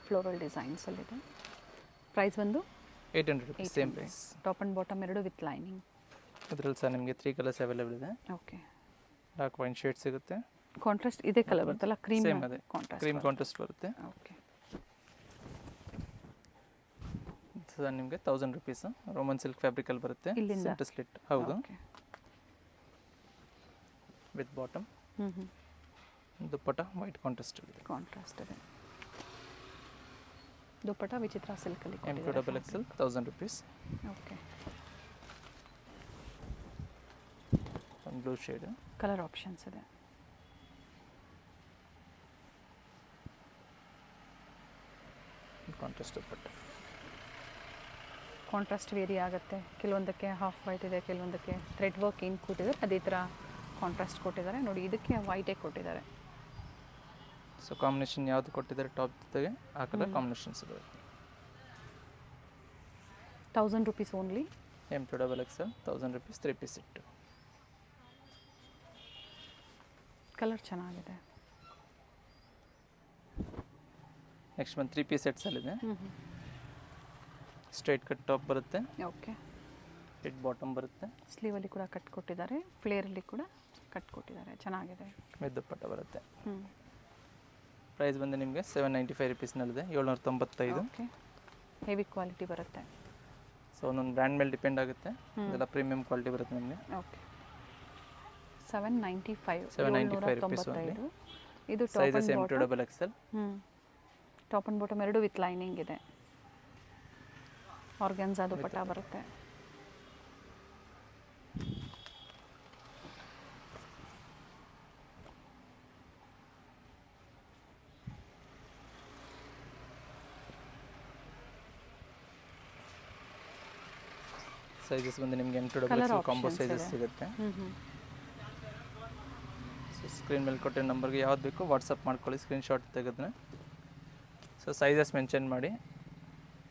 ಫ್ಲೋರಲ್ ಡಿಸೈನ್ಸಲ್ಲಿದೆ. ಪ್ರೈಸ್ ಬಂದು 800 rupees same price. Top and bottom ಎರಡು ವಿತ್ ಲೈನಿಂಗ್. ಅದರಲ್ಲಿ ಸಹ ನಿಮಗೆ 3 ಕಲರ್ಸ್ ಅವೈಲೇಬಲ್ ಇದೆ. ಓಕೆ. ಡಾರ್ಕ್ ವೈನ್ ಶೇಡ್ ಸಿಗುತ್ತೆ. ಕಾಂಟ್ರಾಸ್ಟ್ ಇದೇ ಕಲರ್ ಬರುತ್ತಲ್ಲ, ಕ್ರೀಮ್ ಸೇಮ್ ಅದೇ ಕಾಂಟ್ರಾಸ್ಟ್. ಕ್ರೀಮ್ ಕಾಂಟ್ರಾಸ್ಟ್ ಬರುತ್ತೆ. ಓಕೆ. ಸಹ ನಿಮಗೆ 1000 ರುಪೀಸ್. ರೋಮನ್ ಸಿಲ್ಕ್ ಫ್ಯಾಬ್ರಿಕಲ್ಲಿ ಬರುತ್ತೆ. ಇಲ್ಲಿಂದ? ಸೆಂಟರ್ ಸ್ಲಿಟ್ ಹೌದು. ಓಕೆ. With bottom. ಹ್ಞೂ ದುಪ್ಪಟ್ಟ ವೈಟ್ ಕಾಂಟ್ರಾಸ್ಟ್ ಇದೆ. ಕಾಂಟ್ರಾಸ್ಟ್ ಇದೆ. ದುಪ್ಪಟ್ಟ ವಿಚಿತ್ರ ಸಿಲ್ಕಲ್ಲಿ M2 XXL 1000 ರುಪೀಸ್. ಓಕೆ. ಒಂದು ಬ್ಲೂ ಶೇಡ್. ಕಲರ್ ಆಪ್ಷನ್ಸ್ ಇದೆ. ಕಾಂಟ್ರಾಸ್ಟ್ ದುಪ್ಪಟ್ಟ. ಕಾಂಟ್ರಾಸ್ಟ್ ವೇರಿ ಆಗುತ್ತೆ. ಕೆಲವೊಂದಕ್ಕೆ ಹಾಫ್ ವೈಟ್ ಇದೆ, ಕೆಲವೊಂದಕ್ಕೆ ಥ್ರೆಡ್ ವರ್ಕ್ ಏನು ಕೊಟ್ಟಿದ್ದಾರೆ ಅದೇ ಥರ ಕಾಂಟ್ರಾಸ್ಟ್ ಕೊಟ್ಟಿದ್ದಾರೆ. ನೋಡಿ, ಇದಕ್ಕೆ ವೈಟೇ ಕೊಟ್ಟಿದ್ದಾರೆ. ಸೊ ಕಾಂಬಿನೇಷನ್ ಯಾವುದು ಕೊಟ್ಟಿದ್ದಾರೆ ಟಾಪ್ ಜೊತೆಗೆ ಆ ಕಲರ್ ಕಾಂಬಿನೇಷನ್ಸ್ ಬರುತ್ತೆ. 1000 rupees only. M2 XXL 1000 rupees 3 piece set. Colour ಚೆನ್ನಾಗಿದೆ. ನೆಕ್ಸ್ಟ್ ಬಂದು 3 ಪೀಸ್ ಸೆಟ್ಸಲ್ಲಿದೆ. ಸ್ಟ್ರೈಟ್ ಕಟ್ ಟಾಪ್ ಬರುತ್ತೆ. ಓಕೆ. ರೆಡ್ ಬಾಟಮ್ ಬರುತ್ತೆ. ಸ್ಲೀವಲ್ಲಿ ಕೂಡ ಕಟ್ ಕೊಟ್ಟಿದ್ದಾರೆ, ಫ್ಲೇರಲ್ಲಿ ಕೂಡ ಕಟ್ ಕೊಟ್ಟಿದ್ದಾರೆ. ಚೆನ್ನಾಗಿದೆ. ವಿತ್ ದುಪ್ಪಟ್ಟ ಬರುತ್ತೆ. ಪ್ರೈಸ್ ಬಂದು ನಿಮಗೆ 795 ರುಪೀಸ್ನಲ್ಲಿದೆ. 795. ಓಕೆ. ಹೆವಿ ಕ್ವಾಲಿಟಿ ಬರುತ್ತೆ. ಸೊ ಒಂದೊಂದು ಬ್ರ್ಯಾಂಡ್ ಮೇಲೆ ಡಿಪೆಂಡ್ ಆಗುತ್ತೆ. ಇದೆಲ್ಲ ಪ್ರೀಮಿಯಂ ಕ್ವಾಲಿಟಿ ಬರುತ್ತೆ ನಿಮಗೆ. ಓಕೆ. 795 rupees only. ಇದು sizes M2 XXL. Top and bottom ಎರಡು ವಿತ್ ಲೈನಿಂಗ್ ಇದೆ. ಆರ್ಗನ್ಸಾ ದುಪ್ಪಟ್ಟ ಬರುತ್ತೆ. ಸೈಜಸ್ ಬಂದು ನಿಮಗೆ M2 XXL ಕಾಂಬೋ ಸೈಜಸ್ ಸಿಗುತ್ತೆ. ಸೊ ಸ್ಕ್ರೀನ್ ಮೇಲೆ ಕೊಟ್ಟಿರೋ ನಂಬರ್ಗೆ ಯಾವ್ದು ಬೇಕು ವಾಟ್ಸಪ್ ಮಾಡ್ಕೊಳ್ಳಿ. ಸ್ಕ್ರೀನ್ಶಾಟ್ ತೆಗೆದ್ರೆ ಸೊ ಸೈಜಸ್ ಮೆನ್ಷನ್ ಮಾಡಿ,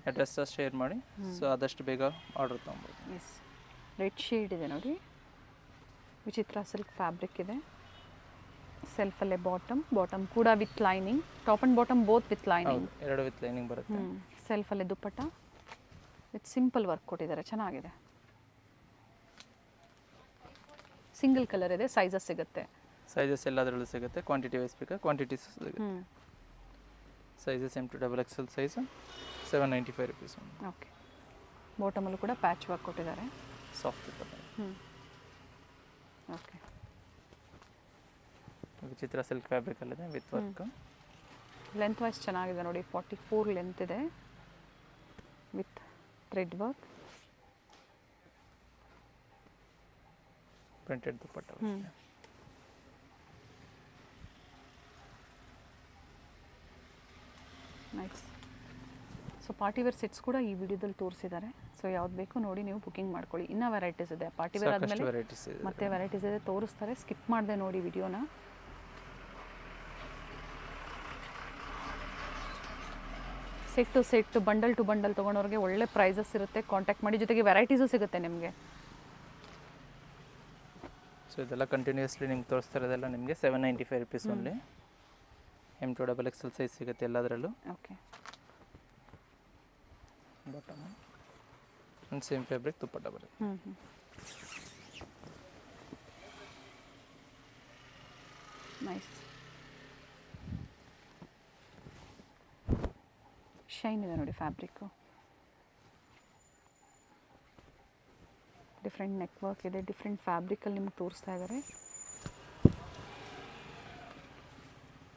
ಅಡ್ರೆಸ್ ಶೇರ್ ಮಾಡಿ. ಸೊ ಆದಷ್ಟು ಬೇಗ ಆರ್ಡರ್ ತೊಗೊಬೋದು. ಎಸ್. ರೆಡ್ ಶೇಡ್ ಇದೆ ನೋಡಿ. ವಿಚಿತ್ರ ಸಿಲ್ಕ್ ಫ್ಯಾಬ್ರಿಕ್ ಇದೆ. ಸೆಲ್ಫಲ್ಲೇ ಬಾಟಮ್ ಕೂಡ with lining. Top and bottom both with lining. ಎರಡು ವಿತ್ ಲೈನಿಂಗ್ ಬರುತ್ತೆ. ಸೆಲ್ಫಲ್ಲೇ ದುಪ್ಪಟ್ಟ ವಿತ್ ಸಿಂಪಲ್ ವರ್ಕ್ ಕೊಟ್ಟಿದ್ದಾರೆ. ಚೆನ್ನಾಗಿದೆ. ಸಿಂಗಲ್ ಕಲರ್ ಇದೆ. ಸೈಜಸ್ ಸಿಗುತ್ತೆ. ಸೈಜಸ್ ಎಲ್ಲದರಲ್ಲೂ ಸಿಗುತ್ತೆ. ಕ್ವಾಂಟಿಟಿ ವೈಸ್ ಬೇಕಾ ಕ್ವಾಂಟಿಟೀಸ್ ಸಿಗುತ್ತೆ. Sizes M2 XXL size 795 rupees. Okay. ಬಾಟಮಲ್ಲೂ ಕೂಡ ಪ್ಯಾಚ್ ವರ್ಕ್ ಕೊಟ್ಟಿದ್ದಾರೆ. ಸಾಫ್ಟ್ ಇರ್ತದೆ. ಓಕೆ. ವಿಚಿತ್ರ ಸಿಲ್ಕ್ ಫ್ಯಾಬ್ರಿಕಲ್ಲಿದೆ ವಿತ್ ವರ್ಕ್. ಲೆಂತ್ ವೈಸ್ ಚೆನ್ನಾಗಿದೆ ನೋಡಿ. 44 ಲೆಂತ್ ಇದೆ with thread work. Printed dupatta. Nice. So party wear sets ಕೂಡ ಈ ವಿಡಿಯೋದಲ್ಲಿ ತೋರಿಸಿದ್ದಾರೆ. ಸೊ ಯಾವ್ದು ಬೇಕು ನೋಡಿ ನೀವು ಬುಕಿಂಗ್ ಮಾಡ್ಕೊಳ್ಳಿ. ಇನ್ನೂ ವೆರೈಟೀಸ್ ಇದೆ. ಪಾರ್ಟಿ ವೇರ್ ಆದಮೇಲೆ ಮತ್ತೆ ವೆರೈಟೀಸ್ ಇದೆ, ತೋರಿಸ್ತಾರೆ. ಸ್ಕಿಪ್ ಮಾಡದೆ ನೋಡಿ ವಿಡಿಯೋನ. Set to set, bundle to bundle ತೊಗೊಂಡವ್ರಿಗೆ ಒಳ್ಳೆ ಪ್ರೈಸಸ್ ಇರುತ್ತೆ. ಕಾಂಟ್ಯಾಕ್ಟ್ ಮಾಡಿ. ಜೊತೆಗೆ ವೆರೈಟೀಸು ಸಿಗುತ್ತೆ ನಿಮಗೆ. ಸೊ ಇದೆಲ್ಲ ಕಂಟಿನ್ಯೂಸ್ಲಿ ನಿಮ್ಗೆ ತೋರಿಸ್ತಾ ಇರೋದೆಲ್ಲ ನಿಮಗೆ 795 rupees only. M2 XXL size ಸಿಗುತ್ತೆ ಎಲ್ಲದರಲ್ಲೂ. Okay. Bottom and same fabric dupatta ಬರುತ್ತೆ. ನೈಸ್. ಶೈನ್ ಇದೆ ನೋಡಿ ಫ್ಯಾಬ್ರಿಕ್ಕು. ಡಿಫ್ರೆಂಟ್ ನೆಕ್ ವರ್ಕ್ ಇದೆ. ಡಿಫ್ರೆಂಟ್ ಫ್ಯಾಬ್ರಿಕಲ್ಲಿ ನಿಮ್ಗೆ ತೋರಿಸ್ತಾ ಇದ್ದಾರೆ.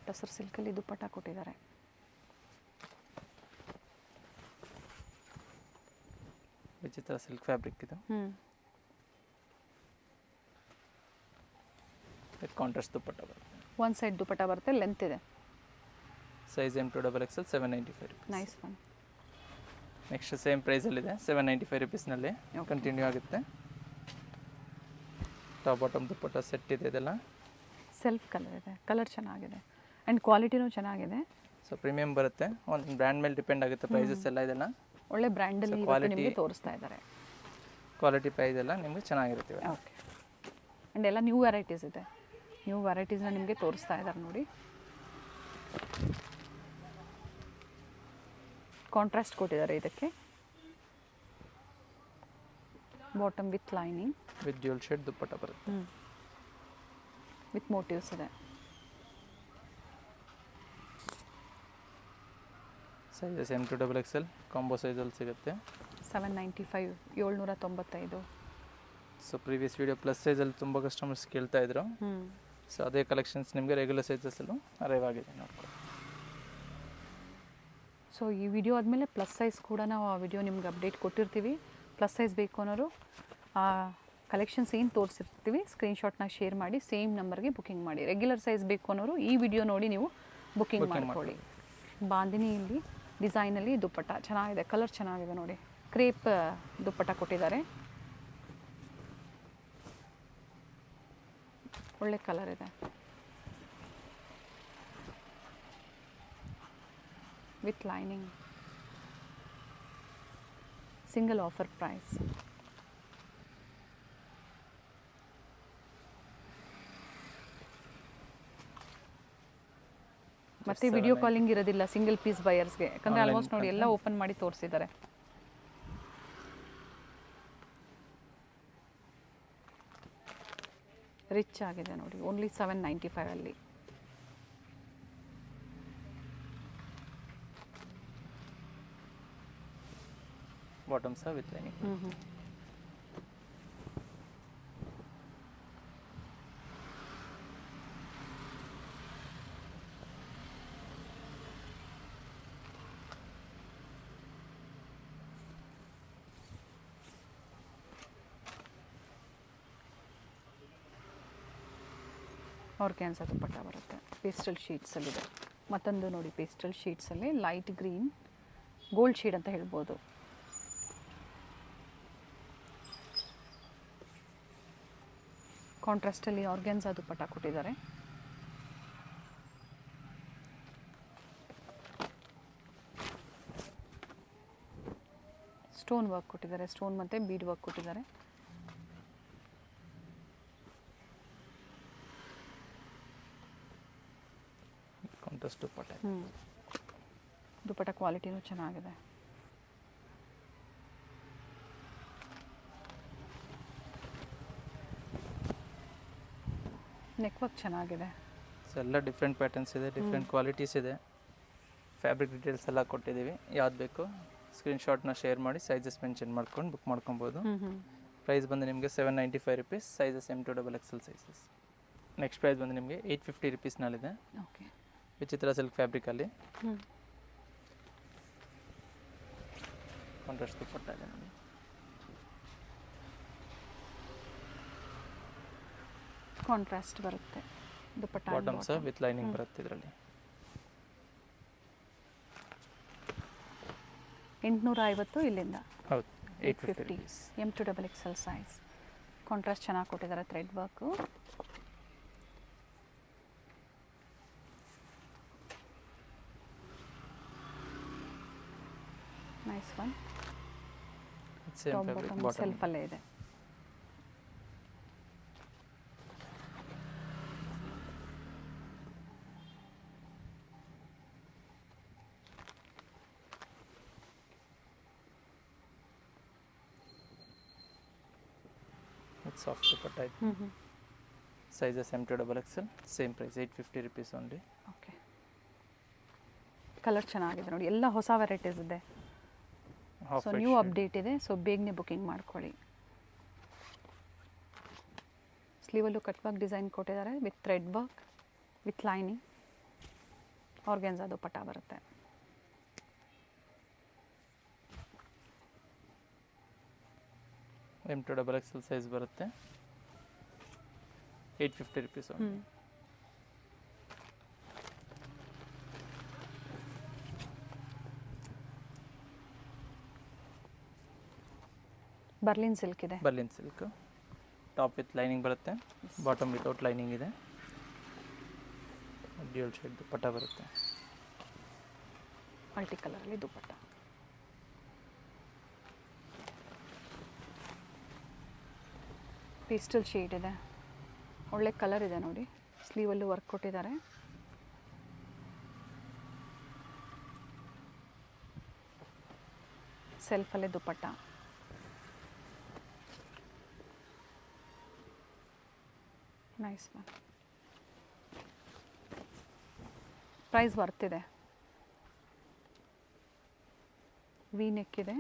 ಟಸರ್ ಸಿಲ್ಕಲ್ಲಿ ದುಪ್ಪಟ್ಟ ಕೊಟ್ಟಿದ್ದಾರೆ. ವಿಚಿತ್ರ ಸಿಲ್ಕ್ ಫ್ಯಾಬ್ರಿಕ್ ಇದು. ಕಾಂಟ್ರಾಸ್ಟ್ ದುಪ್ಪಟ್ಟ ಬರುತ್ತೆ. ಒನ್ ಸೈಡ್ ದುಪಟ್ಟ ಬರುತ್ತೆ, ಲೆಂತ್ ಇದೆ. Size M2XL 795 rupees. Nice one. Next same ಪ್ರೈಸಲ್ಲಿದೆ 795 rupeesನಲ್ಲಿ ಕಂಟಿನ್ಯೂ ಆಗುತ್ತೆ. ಟಾಪ್ ಬಾಟಮ್ ದುಪ್ಪಟ್ಟ ಸೆಟ್ ಇದೆ. ಇದೆಲ್ಲ ಸೆಲ್ಫ್ ಕಲರ್ ಇದೆ, ಕಲರ್ ಚೆನ್ನಾಗಿದೆ ಆ್ಯಂಡ್ ಕ್ವಾಲಿಟಿನೂ ಚೆನ್ನಾಗಿದೆ. ಸೊ ಪ್ರೀಮಿಯಂ ಬರುತ್ತೆ. ಒಂದು ಬ್ರ್ಯಾಂಡ್ ಮೇಲೆ ಡಿಪೆಂಡ್ ಆಗುತ್ತೆ ಪ್ರೈಸಸ್ ಎಲ್ಲ. ಇದೆಲ್ಲ ಒಳ್ಳೆ ಬ್ರ್ಯಾಂಡಲ್ಲಿ ನಿಮಗೆ ತೋರಿಸ್ತಾ ಇದ್ದಾರೆ. ಕ್ವಾಲಿಟಿ ಪ್ರೈಸ್ ಎಲ್ಲ ನಿಮಗೆ ಚೆನ್ನಾಗಿರುತ್ತೆ. ಓಕೆ. ಆ್ಯಂಡ್ ಎಲ್ಲ ನ್ಯೂ ವೆರೈಟೀಸ್ ಇದೆ. ನ್ಯೂ ವೆರೈಟೀಸ್ನ ನಿಮಗೆ ತೋರಿಸ್ತಾ ಇದ್ದಾರೆ ನೋಡಿ. ಕಾಂಟ್ರಾಸ್ಟ್ ಕೊಟ್ಟಿದ್ದಾರೆ ಇದಕ್ಕೆ. Bottom with lining with dual shade dupatta ಬರುತ್ತೆ. ವಿತ್ ಮೋಟಿವ್ಸ್ ಇದೆ. ಸೈಜಸ್ M2XL ಕಾಂಬೋ ಸೈಜಲ್ಲಿ ಸಿಗುತ್ತೆ. 795, 795. ಸೊ ಪ್ರೀವಿಯಸ್ ವಿಡಿಯೋ ಪ್ಲಸ್ ಸೈಜಲ್ಲಿ ತುಂಬ ಕಸ್ಟಮರ್ಸ್ ಕೇಳ್ತಾ ಇದ್ರು. ಸೊ ಅದೇ ಕಲೆಕ್ಷನ್ಸ್ ನಿಮಗೆ ರೆಗ್ಯುಲರ್ ಸೈಜಸ್ಸಲ್ಲೂ ಅರೈವ್ ಆಗಿದೆ ನೋಡ್ಕೊಳ್ಳಿ. ಸೊ ಈ ವಿಡಿಯೋ ಆದಮೇಲೆ ಪ್ಲಸ್ ಸೈಜ್ ಕೂಡ ನಾವು ಆ ವಿಡಿಯೋ ನಿಮ್ಗೆ ಅಪ್ಡೇಟ್ ಕೊಟ್ಟಿರ್ತೀವಿ. ಪ್ಲಸ್ ಸೈಜ್ ಬೇಕು ಅನ್ನೋರು ಆ ಕಲೆಕ್ಷನ್ಸ್ ಏನು ತೋರಿಸಿರ್ತೀವಿ ಸ್ಕ್ರೀನ್ಶಾಟ್ನ ಶೇರ್ ಮಾಡಿ ಸೇಮ್ ನಂಬರ್ಗೆ ಬುಕಿಂಗ್ ಮಾಡಿ. ರೆಗ್ಯುಲರ್ ಸೈಜ್ ಬೇಕು ಅನ್ನೋರು ಈ ವಿಡಿಯೋ ನೋಡಿ ನೀವು ಬುಕಿಂಗ್ ಮಾಡ್ಕೊಳ್ಳಿ. ಬಾಂದಿನಿಯಲ್ಲಿ ಡಿಸೈನಲ್ಲಿ ದುಪ್ಪಟ್ಟ ಚೆನ್ನಾಗಿದೆ, ಕಲರ್ ಚೆನ್ನಾಗಿದೆ ನೋಡಿ. ಕ್ರೇಪ್ ದುಪ್ಪಟ್ಟ ಕೊಟ್ಟಿದ್ದಾರೆ, ಒಳ್ಳೆ ಕಲರ್ ಇದೆ. With lining, single offer price. ಮತ್ತೆ ವಿಡಿಯೋ ಕಾಲಿಂಗ್ ಇರೋದಿಲ್ಲ ಸಿಂಗಲ್ ಪೀಸ್ ಬಯರ್ಸ್ಗೆ, ಯಾಕಂದರೆ ಆಲ್ಮೋಸ್ಟ್ ನೋಡಿ ಎಲ್ಲ ಓಪನ್ ಮಾಡಿ ತೋರಿಸಿದ್ದಾರೆ. ರಿಚ್ ಆಗಿದೆ ನೋಡಿ. ಓನ್ಲಿ 795 ಅಲ್ಲಿ. ಬಾಟಮ್ ಸಹ ವಿತ್ ಲೈನಿಂಗ್. ಆರ್ಗ್ಯಾನ್ಸಾ ದುಪ್ಪಟ್ಟ ಬರುತ್ತೆ. ಪೇಸ್ಟಲ್ ಶೀಟ್ಸಲ್ಲಿದೆ. ಮತ್ತೊಂದು ನೋಡಿ ಪೇಸ್ಟಲ್ ಶೀಟ್ಸಲ್ಲಿ ಲೈಟ್ ಗ್ರೀನ್, ಗೋಲ್ಡ್ ಶೇಡ್ ಅಂತ ಹೇಳ್ಬೋದು. ಕಾಂಟ್ರಾಸ್ಟಲ್ಲಿ ಆರ್ಗ್ಯಾನ್ಸಾ ದುಪ್ಪಟ್ಟ ಕೊಟ್ಟಿದ್ದಾರೆ. ಸ್ಟೋನ್ ವರ್ಕ್ ಕೊಟ್ಟಿದ್ದಾರೆ, ಸ್ಟೋನ್ ಮತ್ತು ಬೀಡ್ ವರ್ಕ್ ಕೊಟ್ಟಿದ್ದಾರೆ. ಕಾಂಟ್ರಾಸ್ಟ್ ದುಪ್ಪಟ್ಟ. ದುಪ್ಪಟ್ಟ ಕ್ವಾಲಿಟಿನೂ ಚೆನ್ನಾಗಿದೆ. ನೆಕ್ ವರ್ಕ್ ಚೆನ್ನಾಗಿದೆ. ಸೊ ಎಲ್ಲ ಡಿಫ್ರೆಂಟ್ ಪ್ಯಾಟರ್ನ್ಸ್ ಇದೆ, ಡಿಫ್ರೆಂಟ್ ಕ್ವಾಲಿಟೀಸ್ ಇದೆ. ಫ್ಯಾಬ್ರಿಕ್ ಡೀಟೇಲ್ಸ್ ಎಲ್ಲ ಕೊಟ್ಟಿದ್ದೀವಿ. ಯಾವ್ದು ಬೇಕು ಸ್ಕ್ರೀನ್ಶಾಟ್ನ ಶೇರ್ ಮಾಡಿ ಸೈಜಸ್ ಮೆನ್ಷನ್ ಮಾಡ್ಕೊಂಡು ಬುಕ್ ಮಾಡ್ಕೊಬೋದು. ಪ್ರೈಸ್ ಬಂದು ನಿಮಗೆ 795 rupees. Sizes M2XL sizes. Next price ಬಂದು ನಿಮಗೆ 850 rupeesನಲ್ಲಿದೆ. ಓಕೆ. ವಿಚಿತ್ರ ಸಿಲ್ಕ್ ಫ್ಯಾಬ್ರಿಕಲ್ಲಿ ಕಾಂಟ್ರಾಸ್ಟ್ ದುಪ್ಪಟ್ಟ ಇದೆ ನೋಡಿ. ಕಾಂಟ್ರಾಸ್ಟ್ ಬರುತ್ತೆ ದುಪ್ಪಟ್ಟ. ಬಾಟಮ್ ಸಹ ವಿತ್ ಲೈನಿಂಗ್ ಬರುತ್ತೆ ಇದರಲ್ಲಿ. 850 ಇಲ್ಲಿಂದ. ಹೌದು, 850. M2XL size. ಕಾಂಟ್ರಾಸ್ಟ್ ಚೆನ್ನಾಗಿ ಕೊಟ್ಟಿದ್ದಾರೆ, thread work. Nice one. Same fabric, bottom ಸೆಲ್ಫಲ್ಲೇ ಇದೆ. ಸಾಫ್ಟ್ ದುಪ್ಪಟ್ಟ ಇದೆ. Sizes M2XL. Same price 850 rupees only. Okay. Colour ಚೆನ್ನಾಗಿದೆ ನೋಡಿ, ಎಲ್ಲ ಹೊಸ ವೆರೈಟೀಸ್ ಇದೆ. ಸೊ ನ್ಯೂ ಅಪ್ಡೇಟ್ ಇದೆ, ಸೊ ಬೇಗನೆ ಬುಕಿಂಗ್ ಮಾಡ್ಕೊಳ್ಳಿ. ಸ್ಲೀವಲ್ಲೂ ಕಟ್ ವರ್ಕ್ ಡಿಸೈನ್ ಕೊಟ್ಟಿದ್ದಾರೆ with thread work, with lining. Organza dupatta ಬರುತ್ತೆ. M2 XXL ಸೈಜ್ ಬರುತ್ತೆ 850 ರುಪೀಸ್. ಬರ್ಲಿನ್ ಸಿಲ್ಕ್ ಇದೆ. Berlin silk top with lining ಬರುತ್ತೆ, ಬಾಟಮ್ ವಿತೌಟ್ ಲೈನಿಂಗ್ ಇದೆ. ಡ್ಯೂಯಲ್ ಶೇಡ್ ದುಪ್ಪಟ್ಟ ಬರುತ್ತೆ. ಮಲ್ಟಿ ಕಲರಲ್ಲಿ ದುಪ್ಪಟ್ಟ. ಪೇಸ್ಟಲ್ ಶೇಡ್ ಇದೆ, ಒಳ್ಳೆ ಕಲರ್ ಇದೆ ನೋಡಿ. ಸ್ಲೀವಲ್ಲೂ ವರ್ಕ್ ಕೊಟ್ಟಿದ್ದಾರೆ. ಸೆಲ್ಫಲ್ಲೇ ದುಪ್ಪಟ್ಟ. Nice ma'am. ಪ್ರೈಸ್ ಬರ್ತಿದೆ. ವಿ ನೆಕ್ ಇದೆ,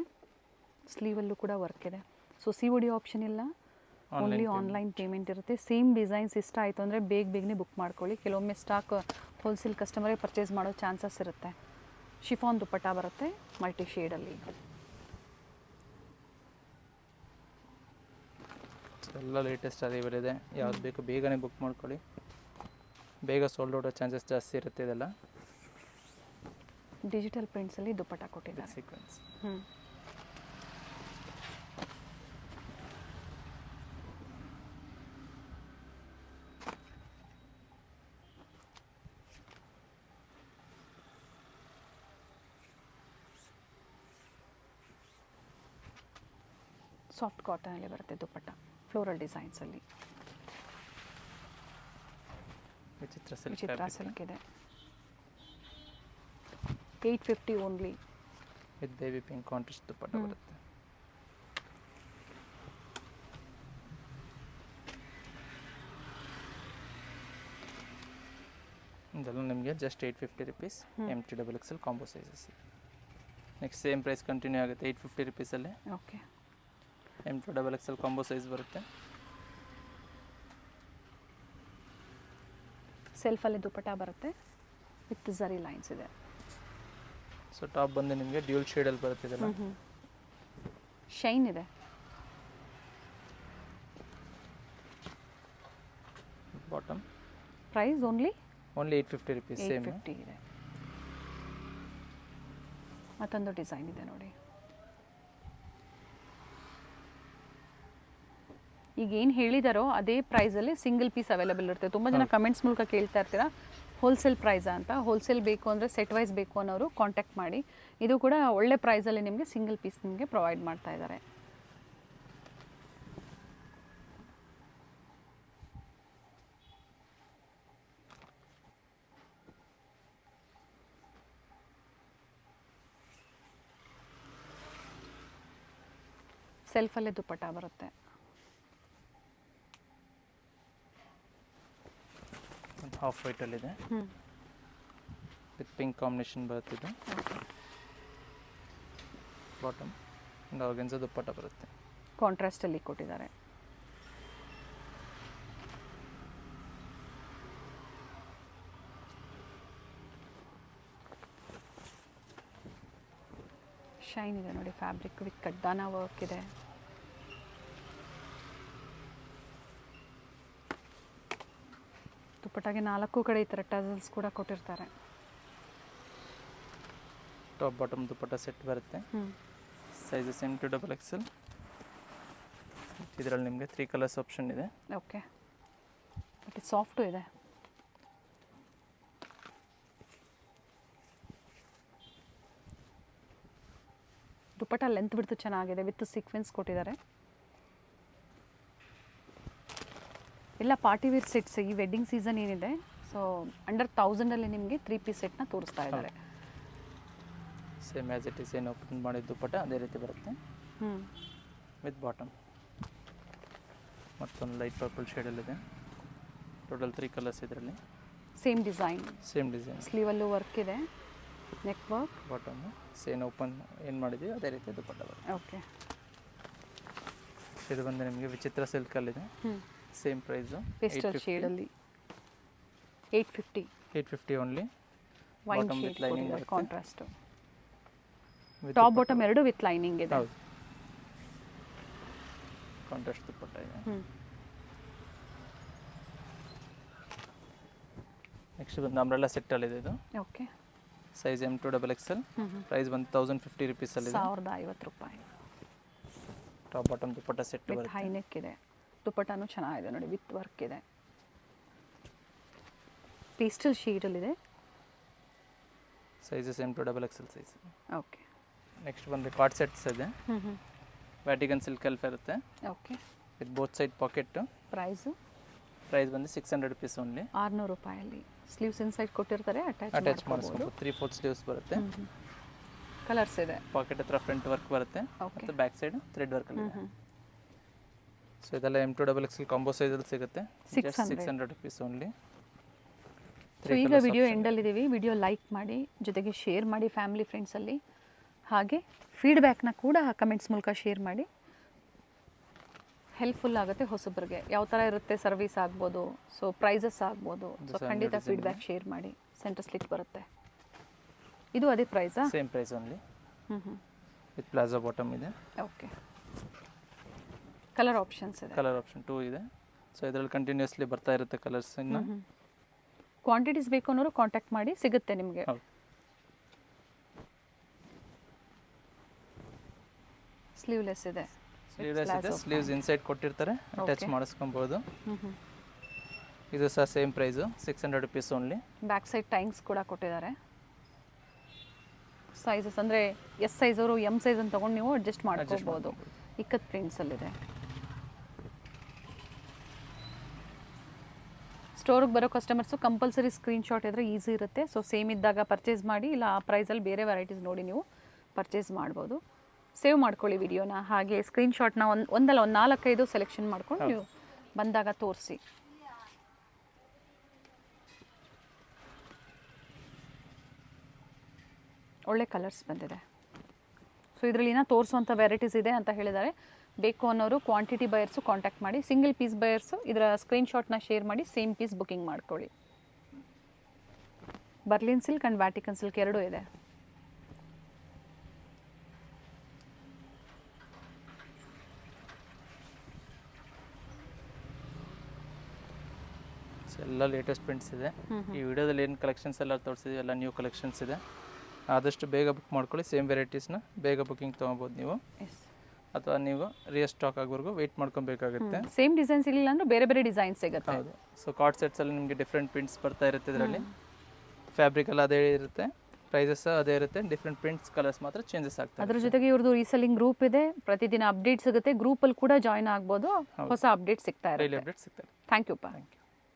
ಸ್ಲೀವಲ್ಲೂ ಕೂಡ ವರ್ಕ್ ಇದೆ. ಸೊ COD ಆಪ್ಷನ್ ಇಲ್ಲ, ಓನ್ಲಿ ಆನ್ಲೈನ್ ಪೇಮೆಂಟ್ ಇರುತ್ತೆ. ಸೇಮ್ ಡಿಸೈನ್ಸ್ ಇಷ್ಟ ಆಯಿತು ಅಂದರೆ ಬೇಗನೆ ಬುಕ್ ಮಾಡ್ಕೊಳ್ಳಿ. ಕೆಲವೊಮ್ಮೆ ಸ್ಟಾಕ್ ಹೋಲ್ಸೇಲ್ ಕಸ್ಟಮರೇ ಪರ್ಚೇಸ್ ಮಾಡೋ ಚಾನ್ಸಸ್ ಇರುತ್ತೆ. ಶಿಫಾನ್ ದುಪ್ಪಟ್ಟ ಬರುತ್ತೆ ಮಲ್ಟಿ ಶೇಡಲ್ಲಿ. ಎಲ್ಲ ಲೇಟೆಸ್ಟ್ ಅರೈವಲ್ ಇದೆ, ಯಾವ್ದು ಬೇಕು ಬೇಗನೆ ಬುಕ್ ಮಾಡ್ಕೊಳ್ಳಿ. ಬೇಗ ಸೋಲ್ಡ್ ಔಟ್ ಚಾನ್ಸಸ್ ಜಾಸ್ತಿ ಇರುತ್ತೆ. ಇದೆಲ್ಲ ಡಿಜಿಟಲ್ ಪ್ರಿಂಟ್ಸಲ್ಲಿ ದುಪ್ಪಟ್ಟ ಕೊಟ್ಟಿದ್ದಾರೆ. ಸೀಕ್ವೆನ್ಸ್. ಸಾಫ್ಟ್ ಕಾಟನಲ್ಲಿ ಬರುತ್ತೆ ದುಪ್ಪಟ್ಟ, ಫ್ಲೋರಲ್ ಡಿಸೈನ್ಸಲ್ಲಿ. ವಿಚಿತ್ರ ಸಿಲ್ಕ್ ಇದೆ. 850 only. With baby pink contrast dupatta ಬರುತ್ತೆ. ಇದೆಲ್ಲ ನಿಮಗೆ just 850 rupees. M2 XXL combo sizes. Next same price continue ಆಗುತ್ತೆ 850 ರುಪೀಸಲ್ಲೇ. Okay. M2 XXL combo size ಬರುತ್ತೆ. ಸೆಲ್ಫಲ್ಲಿ ದುಪ್ಪಟ್ಟ ಬರುತ್ತೆ ವಿತ್ ಝರಿ ಲೈನ್ಸ್ ಇದೆ. ಸೊ ಟಾಪ್ ಬಂದು ನಿಮಗೆ ಡ್ಯೂಲ್ ಶೇಡಲ್ಲಿ ಬರುತ್ತೆ. ಇದೆಲ್ಲ ಶೈನ್ ಇದೆ. Bottom price only 850 rupees. Same 850 ಇದೆ. ಮತ್ತೊಂದು ಡಿಸೈನ್ ಇದೆ ನೋಡಿ. ಈಗ ಏನು ಹೇಳಿದಾರೋ ಅದೇ ಪ್ರೈಸಲ್ಲಿ ಸಿಂಗಲ್ ಪೀಸ್ ಅವೈಲೇಬಲ್ ಇರುತ್ತೆ. ತುಂಬ ಜನ ಕಮೆಂಟ್ಸ್ ಮೂಲಕ ಕೇಳ್ತಾ ಇರ್ತೀರಾ ಹೋಲ್ಸೇಲ್ ಪ್ರೈಸಾ ಅಂತ. ಹೋಲ್ಸೇಲ್ ಬೇಕು ಅಂದರೆ ಸೆಟ್ ವೈಸ್ ಬೇಕು ಅನ್ನೋರು ಕಾಂಟ್ಯಾಕ್ಟ್ ಮಾಡಿ. ಇದು ಕೂಡ ಒಳ್ಳೆ ಪ್ರೈಸಲ್ಲಿ ನಿಮಗೆ ಸಿಂಗಲ್ ಪೀಸ್ ನಿಮಗೆ ಪ್ರೊವೈಡ್ ಮಾಡ್ತಾ ಇದ್ದಾರೆ. ಸೆಲ್ಫಲ್ಲೇ ದುಪ್ಪಟ್ಟ ಬರುತ್ತೆ. ಹಾಫ್ ವೈಟಲ್ಲಿದೆ, ವಿತ್ ಪಿಂಕ್ ಕಾಂಬಿನೇಷನ್ ಬರುತ್ತಿದೆ. ಬಾಟಮ್ ಆರ್ಗೆನ್ಸಾ ದುಪ್ಪಟ್ಟ ಬರುತ್ತೆ. ಕಾಂಟ್ರಾಸ್ಟಲ್ಲಿ ಕೊಟ್ಟಿದ್ದಾರೆ. ಶೈನ್ ಇದೆ ನೋಡಿ. ಫ್ಯಾಬ್ರಿಕ್ ವಿತ್ ಕಡ್ದಾನ ವರ್ಕ್ ಇದೆ. ದುಪ್ಪಟ್ಟಾಗೆ 4 ಕಡೆ ಈ ಥರ ಟಸಲ್ಸ್ ಕೂಡ ಕೊಟ್ಟಿರ್ತಾರೆ. ಟಾಪ್ ಬಾಟಮ್ ದುಪ್ಪಟ್ಟ ಸೆಟ್ ಬರುತ್ತೆ. Sizes M2 XXL. ಇದರಲ್ಲಿ ನಿಮಗೆ 3 ಕಲರ್ಸ್ ಆಪ್ಷನ್ ಇದೆ. ಓಕೆ. ಬಟ್ ಸಾಫ್ಟು ಇದೆ. ದುಪ್ಪಟ್ಟ ಲೆಂತ್ ಬಿಡ್ತು ಚೆನ್ನಾಗಿದೆ, ವಿತ್ ಸೀಕ್ವೆನ್ಸ್ ಕೊಟ್ಟಿದ್ದಾರೆ. ಎಲ್ಲ ಪಾರ್ಟಿ ವೇರ್ ಸೆಟ್ಸ್. ಈ ವೆಡ್ಡಿಂಗ್ ಸೀಸನ್ ಏನಿದೆ, ಸೊ ಅಂಡರ್ 1000ಅಲ್ಲಿ ನಿಮಗೆ 3 ಪೀಸ್ ಸೆಟ್ನ ತೋರಿಸ್ತಾ ಇದ್ದಾರೆ. ಸೇಮ್ ಆ್ಯಸ್ ಇಟ್ ಈಸ್ ಏನು ಓಪನ್ ಮಾಡಿದ ದುಪ್ಪಟ್ಟ ಅದೇ ರೀತಿ ಬರುತ್ತೆ. ವಿತ್ ಬಾಟಮ್ ಮತ್ತೊಂದು ಲೈಟ್ ಪರ್ಪಲ್ ಶೇಡಲ್ಲಿದೆ. ಟೋಟಲ್ 3 ಕಲರ್ಸ್ ಇದರಲ್ಲಿ. Same design. ಸ್ಲೀವಲ್ಲೂ ವರ್ಕ್ ಇದೆ, neck work. Bottom same open ಏನು ಮಾಡಿದ್ದೀವಿ ಅದೇ ರೀತಿ ದುಪ್ಪಟ್ಟ ಬರುತ್ತೆ. ಓಕೆ. ಇದು ಬಂದು ನಿಮಗೆ ವಿಚಿತ್ರ ಸಿಲ್ಕಲ್ಲಿದೆ. ಸೇಮ್ ಪ್ರೈಸು ಪೇಸ್ಟಲ್ ಶೇಡಲ್ಲಿ 850 ಓನ್ಲಿ. ವೈನ್ ಶೇಡ್ ಕೊಟ್ಟಿದ್ದಾರೆ ಕಾಂಟ್ರಾಸ್ಟ್. ಟಾಪ್ ಬಾಟಮ್ ಎರಡು ವಿತ್ ಲೈನಿಂಗ್ ಇದೆ. ಹೌದು. ಕಾಂಟ್ರಾಸ್ಟ್ ದುಪ್ಪಟ್ಟ ಇದೆ. ಹ್ಞೂ ನೆಕ್ಸ್ಟ್ ಬಂದು ಅಂಬ್ರೆಲಾ ಸೆಟ್ಟಲ್ಲಿದೆ ಇದು. ಓಕೆ. Size M2XXL. ಪ್ರೈಸ್ ಬಂದು 1050 ರುಪೀಸಲ್ಲಿದೆ. 1050 ರೂಪಾಯಿ. Top bottom dupatta set with ಬರುತ್ತೆ. ಹೈ ನೆಕ್ ಇದೆ. ದುಪ್ಪಟ್ಟನೂ ಚೆನ್ನಾಗಿದೆ ನೋಡಿ, ವಿತ್ ವರ್ಕ್ ಇದೆ. ಪೇಸ್ಟಲ್ ಶೇಡಲ್ಲಿದೆ. Sizes M2XXL size. Okay. Next ಬಂದು ಕಾರ್ಡ್ ಸೆಟ್ಸ್ ಇದೆ. ವ್ಯಾಟಿಕನ್ ಸಿಲ್ಕ್ ಎಲ್ಫ್ ಇರುತ್ತೆ. Okay. With both side pocket. Price price ಬಂದು 600 ರುಪೀಸ್ ಓನ್ಲಿ. 600 ರೂಪಾಯಲ್ಲಿ. ಸ್ಲೀವ್ಸ್ ಇನ್ಸೈಡ್ ಕೊಟ್ಟಿರ್ತಾರೆ, ಅಟ್ಯಾಚ್ ಅಟ್ಯಾಚ್ ಮಾಡಿಸ್ಬೋದು. 3/4 ಸ್ಲೀವ್ಸ್ ಬರುತ್ತೆ. ಕಲರ್ಸ್ ಇದೆ. ಪಾಕೆಟ್ ಹತ್ರ ಫ್ರಂಟ್ ವರ್ಕ್ ಬರುತ್ತೆ. Okay. ಮತ್ತು ಬ್ಯಾಕ್ ಸೈಡ್ ಥ್ರೆಡ್ ವರ್ಕ್ ಇದೆ. ಸೊ ಇದೆಲ್ಲ M2XXL ಕಾಂಬೋ ಸೈಜಲ್ಲಿ ಸಿಗುತ್ತೆ. 600 ರುಪೀಸ್ ಓನ್ಲಿ. ಸೊ ಈಗ ವಿಡಿಯೋ ಎಂಡಲ್ಲಿದ್ದೀವಿ. ವಿಡಿಯೋ ಲೈಕ್ ಮಾಡಿ, ಜೊತೆಗೆ ಶೇರ್ ಮಾಡಿ ಫ್ಯಾಮಿಲಿ ಫ್ರೆಂಡ್ಸಲ್ಲಿ. ಹಾಗೆ ಫೀಡ್ಬ್ಯಾಕ್ನ ಕೂಡ ಕಮೆಂಟ್ಸ್ ಮೂಲಕ ಶೇರ್ ಮಾಡಿ. ಹೆಲ್ಪ್ಫುಲ್ ಆಗುತ್ತೆ ಹೊಸಬ್ರಿಗೆ. ಯಾವ ಥರ ಇರುತ್ತೆ ಸರ್ವಿಸ್ ಆಗ್ಬೋದು, ಸೊ ಪ್ರೈಸಸ್ ಆಗ್ಬೋದು. ಸೊ ಖಂಡಿತ ಫೀಡ್ಬ್ಯಾಕ್ ಶೇರ್ ಮಾಡಿ. ಸೆಂಟರ್ ಸ್ಲಿಟ್ ಬರುತ್ತೆ. ಇದು ಅದೇ ಪ್ರೈಸಾ? Same price only. ಹ್ಞೂ ವಿತ್ ಪ್ಲಾಜೋ ಬಾಟಮ್ ಇದೆ. ಓಕೆ. ಕಲರ್ ಆಪ್ಷನ್ಸ್ ಇದೆ. ಕಲರ್ ಆಪ್ಷನ್ 2 ಇದೆ. ಸೊ ಇದರಲ್ಲಿ ಕಂಟಿನ್ಯೂಸ್ಲಿ ಬರ್ತಾ ಇರುತ್ತೆ ಕಲರ್ಸ್. ಇನ್ನು ಕ್ವಾಂಟಿಟೀಸ್ ಬೇಕು ಅನ್ನೋರು ಕಾಂಟ್ಯಾಕ್ಟ್ ಮಾಡಿ, ಸಿಗುತ್ತೆ ನಿಮಗೆ. ಹೌದು. ಸ್ಲೀವ್ಲೆಸ್ ಇದೆ. ಸ್ಲೀವ್ಲೆಸ್ ಇದೆ. ಸ್ಲೀವ್ಸ್ ಇನ್ಸೈಡ್ ಕೊಟ್ಟಿರ್ತಾರೆ, ಅಟ್ಯಾಚ್ ಮಾಡಿಸ್ಕೊಬೋದು. ಹ್ಞೂ ಇದು ಸಹ same price 600 rupees only. Back side times ಕೂಡ ಕೊಟ್ಟಿದ್ದಾರೆ. ಸೈಜಸ್ ಅಂದರೆ ಎಸ್ ಸೈಜ್ ಅವರು ಎಮ್ ಸೈಜ್ ಅಂತ ತೊಗೊಂಡು ನೀವು ಅಡ್ಜಸ್ಟ್ ಮಾಡ್ಕೋಬೋದು. ಇಕ್ಕತ್ ಪ್ರಿಂಟ್ಸಲ್ಲಿದೆ. ಸ್ಟೋರಿಗೆ ಬರೋ ಕಸ್ಟಮರ್ಸು ಕಂಪಲ್ಸರಿ ಸ್ಕ್ರೀನ್ಶಾಟ್ ಇದ್ದರೆ ಈಸಿ ಇರುತ್ತೆ. ಸೊ ಸೇಮ್ ಇದ್ದಾಗ ಪರ್ಚೇಸ್ ಮಾಡಿ, ಇಲ್ಲ ಆ ಪ್ರೈಸಲ್ಲಿ ಬೇರೆ ವೆರೈಟೀಸ್ ನೋಡಿ ನೀವು ಪರ್ಚೇಸ್ ಮಾಡ್ಬೋದು. ಸೇವ್ ಮಾಡ್ಕೊಳ್ಳಿ ವಿಡಿಯೋನ. ಹಾಗೆ ಸ್ಕ್ರೀನ್ಶಾಟ್ನ ಒಂದಲ್ಲ ಒಂದು 4-5 ಸೆಲೆಕ್ಷನ್ ಮಾಡ್ಕೊಂಡು ನೀವು ಬಂದಾಗ ತೋರಿಸಿ. ಒಳ್ಳೆ ಕಲರ್ಸ್ ಬಂದಿದೆ. ಸೊ ಇದರಲ್ಲಿ ತೋರಿಸುವಂಥ ವೆರೈಟೀಸ್ ಇದೆ ಅಂತ ಹೇಳಿದ್ದಾರೆ. ಬೇಕು ಅನ್ನೋರು ಕ್ವಾಂಟಿಟಿ ಬಯರ್ಸು ಕಾಂಟ್ಯಾಕ್ಟ್ ಮಾಡಿ. ಸಿಂಗಲ್ ಪೀಸ್ ಬಯರ್ಸು ಇದರ ಸ್ಕ್ರೀನ್ಶಾಟ್ನ ಶೇರ್ ಮಾಡಿ ಸೇಮ್ ಪೀಸ್ ಬುಕಿಂಗ್ ಮಾಡ್ಕೊಳ್ಳಿ. Berlin silk and Vatican silk ಎರಡೂ ಇದೆ. ಎಲ್ಲ ಲೇಟೆಸ್ಟ್ ಪ್ರಿಂಟ್ಸ್ ಇದೆ. ಈ ವಿಡಿಯೋದಲ್ಲಿ ಏನು ಕಲೆಕ್ಷನ್ಸ್ ಎಲ್ಲ ತೋರಿಸಿದ್ವಿ ಎಲ್ಲ ನ್ಯೂ ಕಲೆಕ್ಷನ್ಸ್ ಇದೆ. ಆದಷ್ಟು ಬೇಗ ಬುಕ್ ಮಾಡ್ಕೊಳ್ಳಿ. ಸೇಮ್ ವೆರೈಟೀಸ್ನ ಬೇಗ ಬುಕಿಂಗ್ ತೊಗೊಬೋದು ನೀವು. ಅಥವಾ ನೀವು ರೀಸ್ಟಾಕ್ ಆಗೋವರೆಗೂ ವೆಯ್ಟ್ ಮಾಡ್ಕೊಬೇಕಾಗುತ್ತೆ. ಸೇಮ್ ಡಿಸೈನ್ ಸಿಗಲಿಲ್ಲ ಅಂದರೆ ಬೇರೆ ಬೇರೆ ಡಿಸೈನ್ಸ್ ಸಿಗುತ್ತೆ. ಹೌದು. ಸೊ ಕಾರ್ಡ್ ಸೆಟ್ಸಲ್ಲಿ ನಿಮಗೆ ಡಿಫ್ರೆಂಟ್ ಪ್ರಿಂಟ್ಸ್ ಬರ್ತಾ ಇರುತ್ತೆ. ಇದರಲ್ಲಿ ಫ್ಯಾಬ್ರಿಕ್ ಎಲ್ಲ ಅದೇ ಇರುತ್ತೆ, ಪ್ರೈಸಸ್ ಅದೇ ಇರುತ್ತೆ. ಡಿಫ್ರೆಂಟ್ ಪ್ರಿಂಟ್ಸ್ ಕಲರ್ಸ್ ಮಾತ್ರ ಚೇಂಜಸ್ ಆಗ್ತದೆ. ಅದ್ರ ಜೊತೆಗೆ ಇವ್ರದ್ದು ರೀಸೆಲ್ಲಿಂಗ್ ಗ್ರೂಪ್ ಇದೆ. ಪ್ರತಿದಿನ ಅಪ್ಡೇಟ್ ಸಿಗುತ್ತೆ. ಗ್ರೂಪಲ್ಲಿ ಕೂಡ ಜಾಯ್ನ್ ಆಗ್ಬೋದು. ಹೊಸ ಅಪ್ಡೇಟ್ ಸಿಗ್ತಾ ಇರುತ್ತೆ. ಅಪ್ಡೇಟ್ ಸಿಗ್ತದೆ. Thank you.